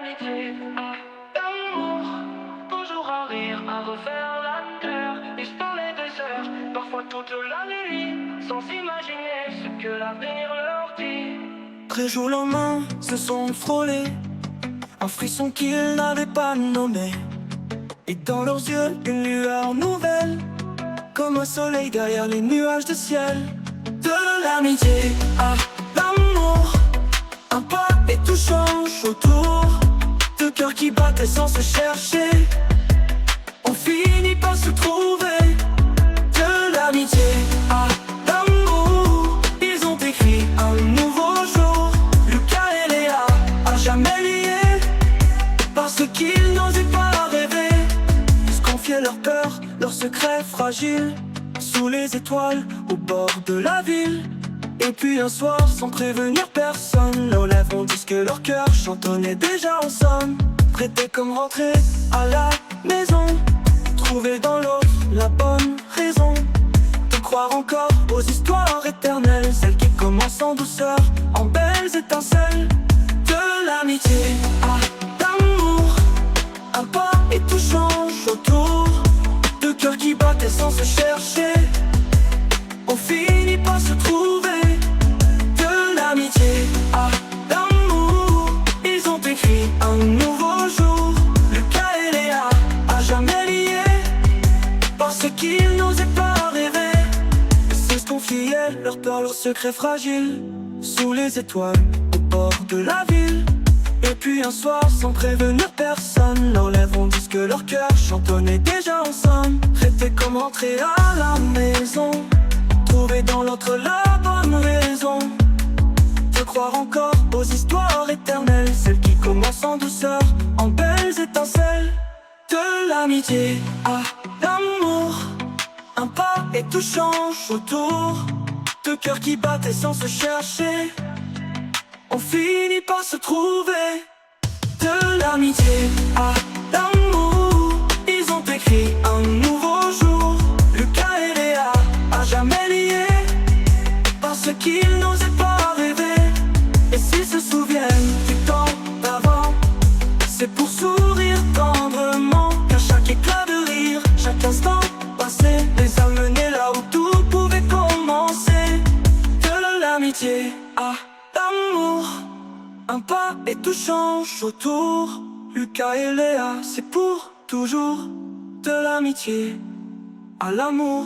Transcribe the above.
l'amitié, l'amour, toujours un rire, à refaire la terre. Ils se parlaient des heures, parfois toute la nuit, sans imaginer ce que l'avenir leur dit. Très jour au lendemain, se sont frôlés, un frisson qu'ils n'avaient pas nommé. Et dans leurs yeux, une lueur nouvelle, comme un soleil derrière les nuages de ciel. De l'amitié à l'amour, un pas et tout change autour. Deux cœurs qui battaient sans se chercher, on finit par se trouver. De l'amitié à l'amour, ils ont écrit un nouveau jour. Lucas et Léa, à jamais liés, parce qu'ils n'osaient pas rêver. Ils se confiaient leurs peurs, leurs secrets fragiles, sous les étoiles, au bord de la ville. Et puis un soir, sans prévenir personne, leurs lèvres ont dit que leur cœur chantonnait déjà en somme. Prêté comme rentrer à la maison, trouver dans l'autre la bonne raison de croire encore aux histoires éternelles, celles qui commencent en douceur, en belles étincelles. De l'amitié à l'amour, un pas et tout change autour. Deux cœurs qui battaient sans se chercher, on finit par se trouver. De l'amitié à l'amour, ils ont écrit un nouveau jour. Lucas et Léa, à jamais liés, parce qu'ils n'osaient pas rêver. C'est ce qu'on confiait, leurs peurs, leurs secrets fragiles, sous les étoiles, au bord de la ville. Et puis un soir, sans prévenir personne, leurs lèvres ont dit que leur cœur chantonnait déjà en somme. Prêté comme rentrer à la maison, trouver dans l'autre la bonne raison de croire encore aux histoires éternelles, celles qui commencent en douceur, en belles étincelles. De l'amitié à l'amour, un pas et tout change autour. Deux cœurs qui battaient sans se chercher, on finit par se trouver. De l'amitié à l'amour, ils ont écrit un nouveau jour. Lucas et Léa, à jamais liés, parce qu'ils n'osaient pas rêver. Et s'ils se souviennent du temps d'avant, c'est pour sourire tendrement, car chaque éclat de rire, chaque instant passé les a menés là où tout pouvait commencer. De l'amitié à l'amour, un pas et tout change autour. Lucas et Léa, c'est pour toujours. De l'amitié à l'amour.